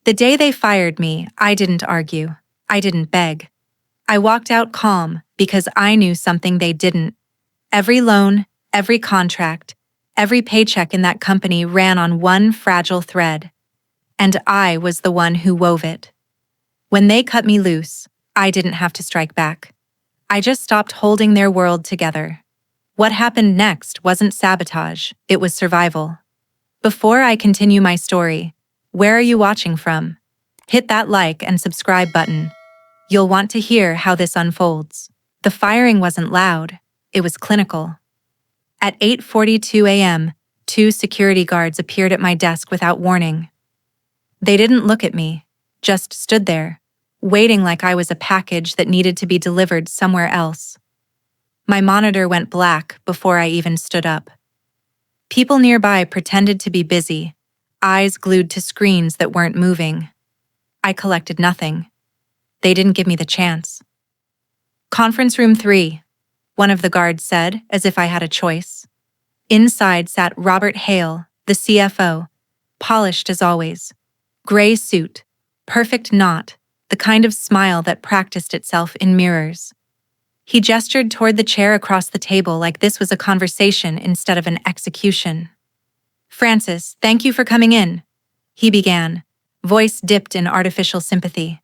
The day they fired me, I didn't argue. I didn't beg. I walked out calm because I knew something they didn't. Every loan, every contract, every paycheck in that company ran on one fragile thread. And I was the one who wove it. When they cut me loose, I didn't have to strike back. I just stopped holding their world together. What happened next wasn't sabotage, it was survival. Before I continue my story, where are you watching from? Hit that like and subscribe button. You'll want to hear how this unfolds. The firing wasn't loud, it was clinical. At 8:42 a.m., 2 security guards appeared at my desk without warning. They didn't look at me, just stood there, waiting like I was a package that needed to be delivered somewhere else. My monitor went black before I even stood up. People nearby pretended to be busy, eyes glued to screens that weren't moving. I collected nothing. They didn't give me the chance. Conference room 3, one of the guards said, as if I had a choice. Inside sat Robert Hale, the CFO, polished as always. Gray suit, perfect knot, the kind of smile that practiced itself in mirrors. He gestured toward the chair across the table like this was a conversation instead of an execution. "Francis, thank you for coming in," he began, voice dipped in artificial sympathy.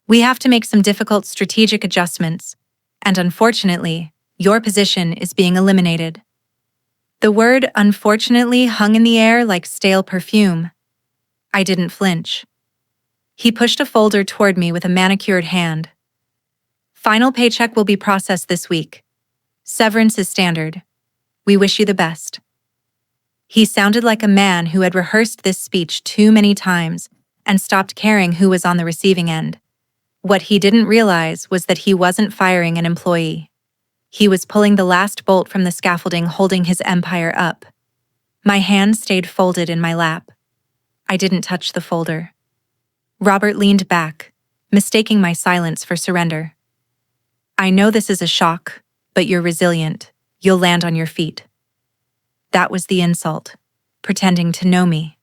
"We have to make some difficult strategic adjustments, and unfortunately, your position is being eliminated." The word "unfortunately" hung in the air like stale perfume. I didn't flinch. He pushed a folder toward me with a manicured hand. "Final paycheck will be processed this week. Severance is standard. We wish you the best." He sounded like a man who had rehearsed this speech too many times and stopped caring who was on the receiving end. What he didn't realize was that he wasn't firing an employee. He was pulling the last bolt from the scaffolding holding his empire up. My hand stayed folded in my lap. I didn't touch the folder. Robert leaned back, mistaking my silence for surrender. "I know this is a shock, but you're resilient. You'll land on your feet." That was the insult, pretending to know me.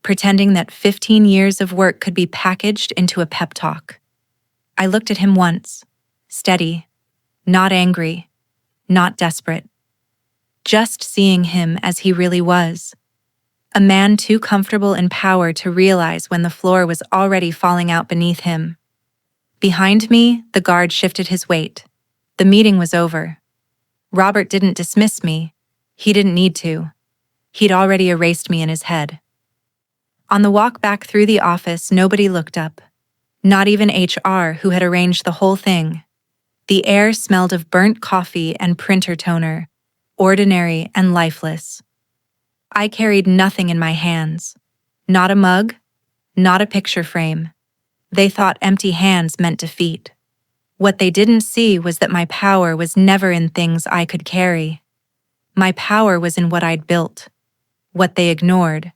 Pretending that 15 years of work could be packaged into a pep talk. I looked at him once, steady, not angry, not desperate. Just seeing him as he really was. A man too comfortable in power to realize when the floor was already falling out beneath him. Behind me, the guard shifted his weight. The meeting was over. Robert didn't dismiss me. He didn't need to. He'd already erased me in his head. On the walk back through the office, nobody looked up. Not even HR, who had arranged the whole thing. The air smelled of burnt coffee and printer toner, ordinary and lifeless. I carried nothing in my hands. Not a mug, not a picture frame. They thought empty hands meant defeat. What they didn't see was that my power was never in things I could carry. My power was in what I'd built. What they ignored.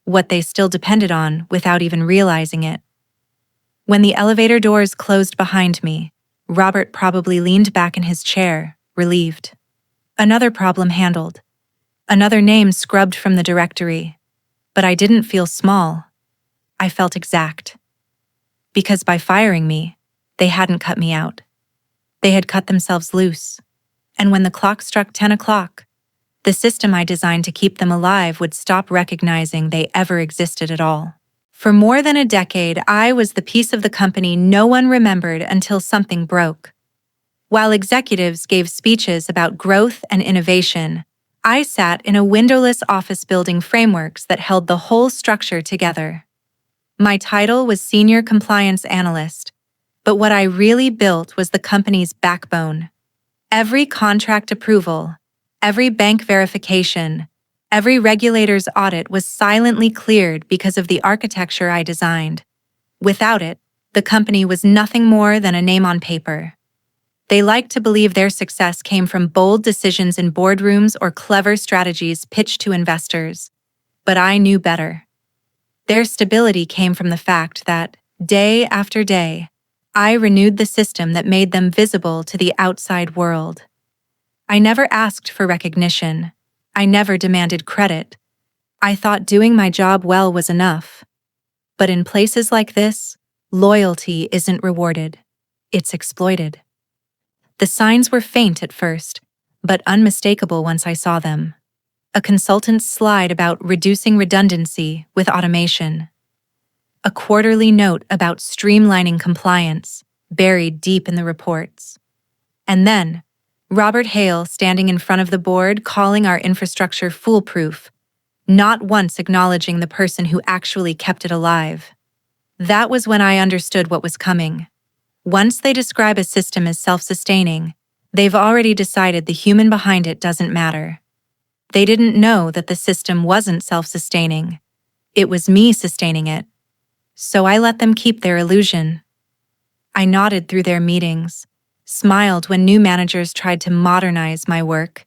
What they still depended on without even realizing it. When the elevator doors closed behind me, Robert probably leaned back in his chair, relieved. Another problem handled. Another name scrubbed from the directory. But I didn't feel small. I felt exact. Because by firing me, they hadn't cut me out. They had cut themselves loose. And when the clock struck 10 o'clock, the system I designed to keep them alive would stop recognizing they ever existed at all. For more than a decade, I was the piece of the company no one remembered until something broke. While executives gave speeches about growth and innovation, I sat in a windowless office building frameworks that held the whole structure together. My title was Senior Compliance Analyst, but what I really built was the company's backbone. Every contract approval, every bank verification, every regulator's audit was silently cleared because of the architecture I designed. Without it, the company was nothing more than a name on paper. They liked to believe their success came from bold decisions in boardrooms or clever strategies pitched to investors. But I knew better. Their stability came from the fact that, day after day, I renewed the system that made them visible to the outside world. I never asked for recognition. I never demanded credit. I thought doing my job well was enough. But in places like this, loyalty isn't rewarded. It's exploited. The signs were faint at first, but unmistakable once I saw them. A consultant's slide about reducing redundancy with automation. A quarterly note about streamlining compliance, buried deep in the reports. And then, Robert Hale standing in front of the board calling our infrastructure foolproof, not once acknowledging the person who actually kept it alive. That was when I understood what was coming. Once they describe a system as self-sustaining, they've already decided the human behind it doesn't matter. They didn't know that the system wasn't self-sustaining. It was me sustaining it. So I let them keep their illusion. I nodded through their meetings, smiled when new managers tried to modernize my work,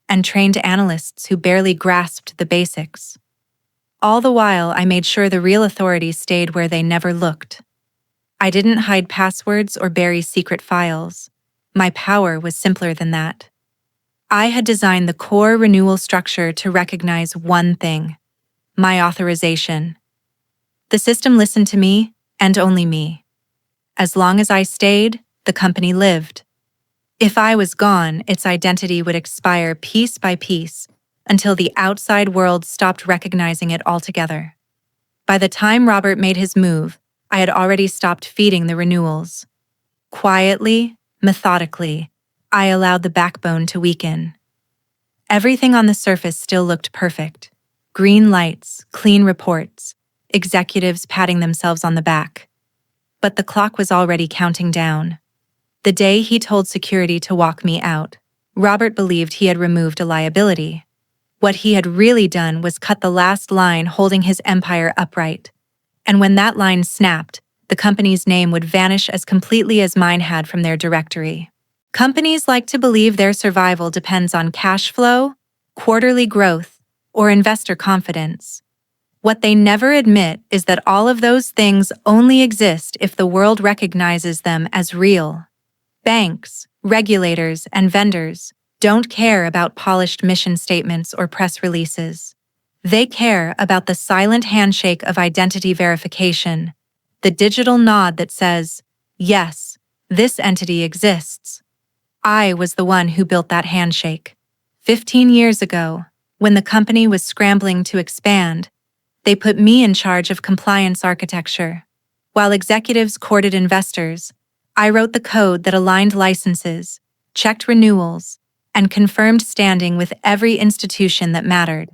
and trained analysts who barely grasped the basics. All the while, I made sure the real authorities stayed where they never looked. I didn't hide passwords or bury secret files. My power was simpler than that. I had designed the core renewal structure to recognize one thing: my authorization. The system listened to me, and only me. As long as I stayed, the company lived. If I was gone, its identity would expire piece by piece until the outside world stopped recognizing it altogether. By the time Robert made his move, I had already stopped feeding the renewals. Quietly, methodically, I allowed the backbone to weaken. Everything on the surface still looked perfect. Green lights, clean reports, executives patting themselves on the back. But the clock was already counting down. The day he told security to walk me out, Robert believed he had removed a liability. What he had really done was cut the last line holding his empire upright. And when that line snapped, the company's name would vanish as completely as mine had from their directory. Companies like to believe their survival depends on cash flow, quarterly growth, or investor confidence. What they never admit is that all of those things only exist if the world recognizes them as real. Banks, regulators, and vendors don't care about polished mission statements or press releases. They care about the silent handshake of identity verification, the digital nod that says, "Yes, this entity exists." I was the one who built that handshake. 15 years ago, when the company was scrambling to expand, they put me in charge of compliance architecture. While executives courted investors, I wrote the code that aligned licenses, checked renewals, and confirmed standing with every institution that mattered.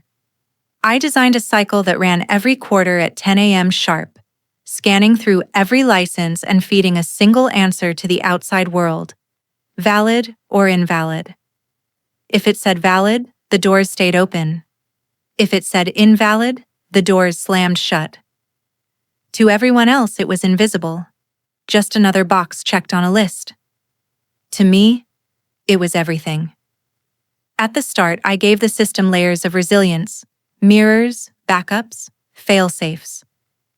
I designed a cycle that ran every quarter at 10 a.m. sharp, scanning through every license and feeding a single answer to the outside world: valid or invalid. If it said valid, the doors stayed open. If it said invalid, the doors slammed shut. To everyone else, it was invisible, just another box checked on a list. To me, it was everything. At the start, I gave the system layers of resilience: mirrors, backups, fail-safes,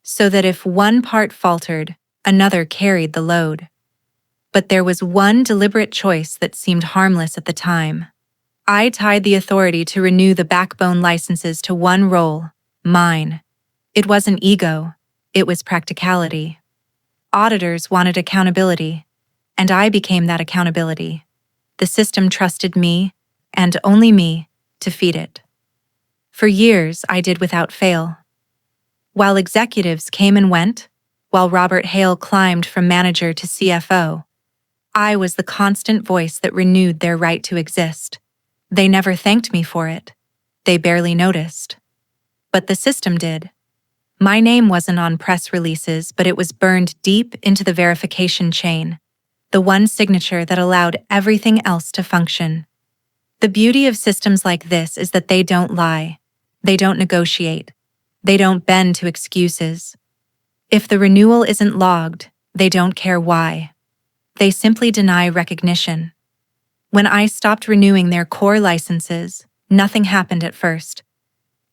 so that if one part faltered, another carried the load. But there was one deliberate choice that seemed harmless at the time. I tied the authority to renew the backbone licenses to one role: mine. It wasn't ego, it was practicality. Auditors wanted accountability, and I became that accountability. The system trusted me, and only me, to feed it. For years, I did without fail. While executives came and went, while Robert Hale climbed from manager to CFO, I was the constant voice that renewed their right to exist. They never thanked me for it. They barely noticed. But the system did. My name wasn't on press releases, but it was burned deep into the verification chain, the one signature that allowed everything else to function. The beauty of systems like this is that they don't lie. They don't negotiate. They don't bend to excuses. If the renewal isn't logged, they don't care why. They simply deny recognition. When I stopped renewing their core licenses, nothing happened at first.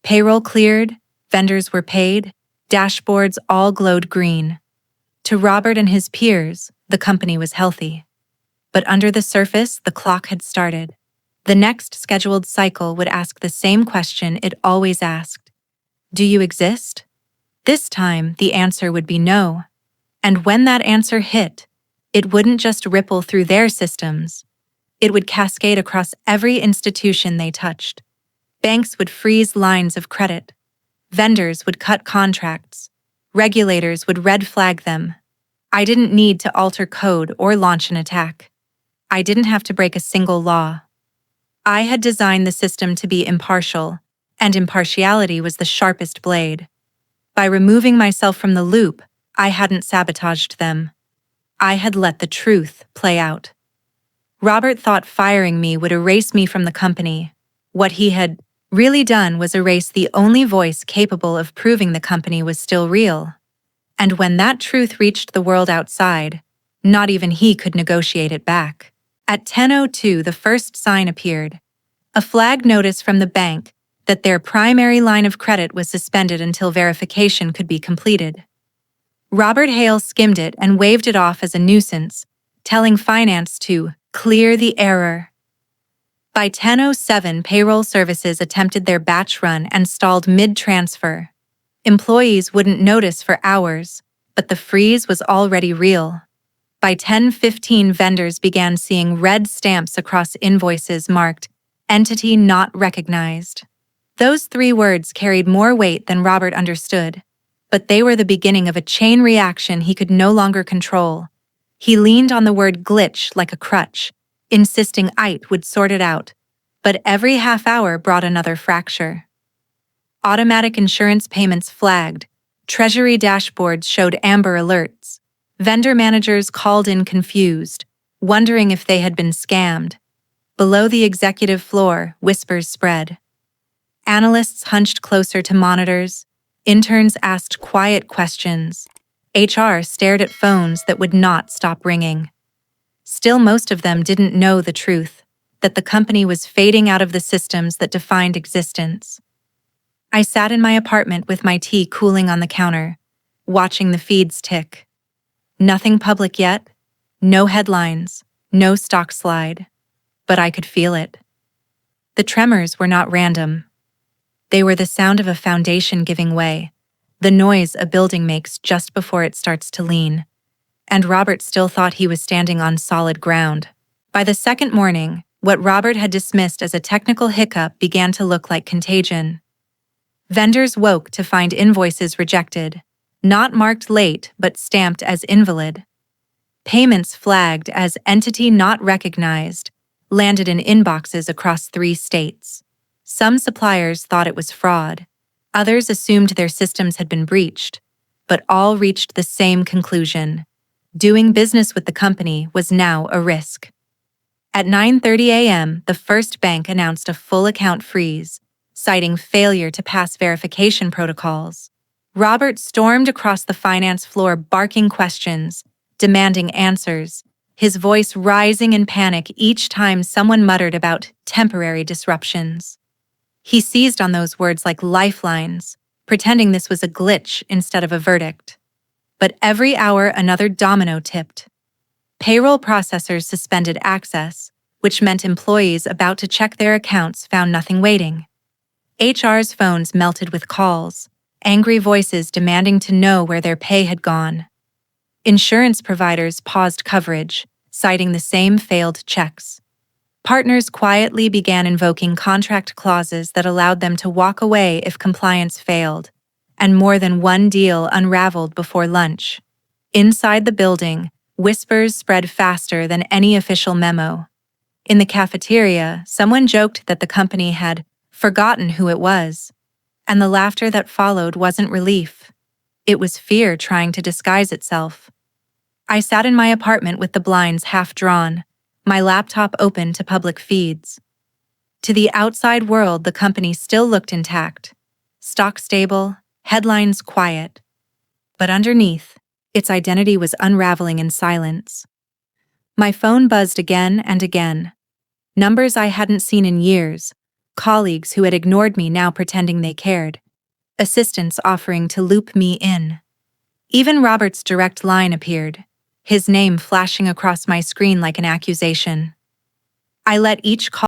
Payroll cleared, vendors were paid, dashboards all glowed green. To Robert and his peers, the company was healthy. But under the surface, the clock had started. The next scheduled cycle would ask the same question it always asked: do you exist? This time, the answer would be no. And when that answer hit, it wouldn't just ripple through their systems. It would cascade across every institution they touched. Banks would freeze lines of credit. Vendors would cut contracts. Regulators would red flag them. I didn't need to alter code or launch an attack. I didn't have to break a single law. I had designed the system to be impartial, and impartiality was the sharpest blade. By removing myself from the loop, I hadn't sabotaged them. I had let the truth play out. Robert thought firing me would erase me from the company. What he had really done was erase the only voice capable of proving the company was still real. And when that truth reached the world outside, not even he could negotiate it back. At 10:02, the first sign appeared. A flag notice from the bank that their primary line of credit was suspended until verification could be completed. Robert Hale skimmed it and waved it off as a nuisance, telling finance to clear the error. By 10:07, payroll services attempted their batch run and stalled mid-transfer. Employees wouldn't notice for hours, but the freeze was already real. By 10:15, vendors began seeing red stamps across invoices marked "Entity Not Recognized." Those 3 words carried more weight than Robert understood, but they were the beginning of a chain reaction he could no longer control. He leaned on the word glitch like a crutch, insisting IT would sort it out, but every half hour brought another fracture. Automatic insurance payments flagged, Treasury dashboards showed amber alerts, vendor managers called in confused, wondering if they had been scammed. Below the executive floor, whispers spread. Analysts hunched closer to monitors, interns asked quiet questions, HR stared at phones that would not stop ringing. Still, most of them didn't know the truth, that the company was fading out of the systems that defined existence. I sat in my apartment with my tea cooling on the counter, watching the feeds tick. Nothing public yet, no headlines, no stock slide, but I could feel it. The tremors were not random. They were the sound of a foundation giving way, the noise a building makes just before it starts to lean. And Robert still thought he was standing on solid ground. By the second morning, what Robert had dismissed as a technical hiccup began to look like contagion. Vendors woke to find invoices rejected, not marked late but stamped as invalid. Payments flagged as entity not recognized landed in inboxes across 3 states. Some suppliers thought it was fraud. Others assumed their systems had been breached, but all reached the same conclusion. Doing business with the company was now a risk. At 9:30 a.m., the first bank announced a full account freeze, citing failure to pass verification protocols. Robert stormed across the finance floor barking questions, demanding answers, his voice rising in panic each time someone muttered about temporary disruptions. He seized on those words like lifelines, pretending this was a glitch instead of a verdict. But every hour another domino tipped. Payroll processors suspended access, which meant employees about to check their accounts found nothing waiting. HR's phones melted with calls, angry voices demanding to know where their pay had gone. Insurance providers paused coverage, citing the same failed checks. Partners quietly began invoking contract clauses that allowed them to walk away if compliance failed, and more than one deal unraveled before lunch. Inside the building, whispers spread faster than any official memo. In the cafeteria, someone joked that the company had forgotten who it was, and the laughter that followed wasn't relief. It was fear trying to disguise itself. I sat in my apartment with the blinds half drawn, my laptop open to public feeds. To the outside world, the company still looked intact. Stock stable, headlines quiet. But underneath, its identity was unraveling in silence. My phone buzzed again and again. Numbers I hadn't seen in years, colleagues who had ignored me now pretending they cared, assistants offering to loop me in. Even Robert's direct line appeared, his name flashing across my screen like an accusation. I let each call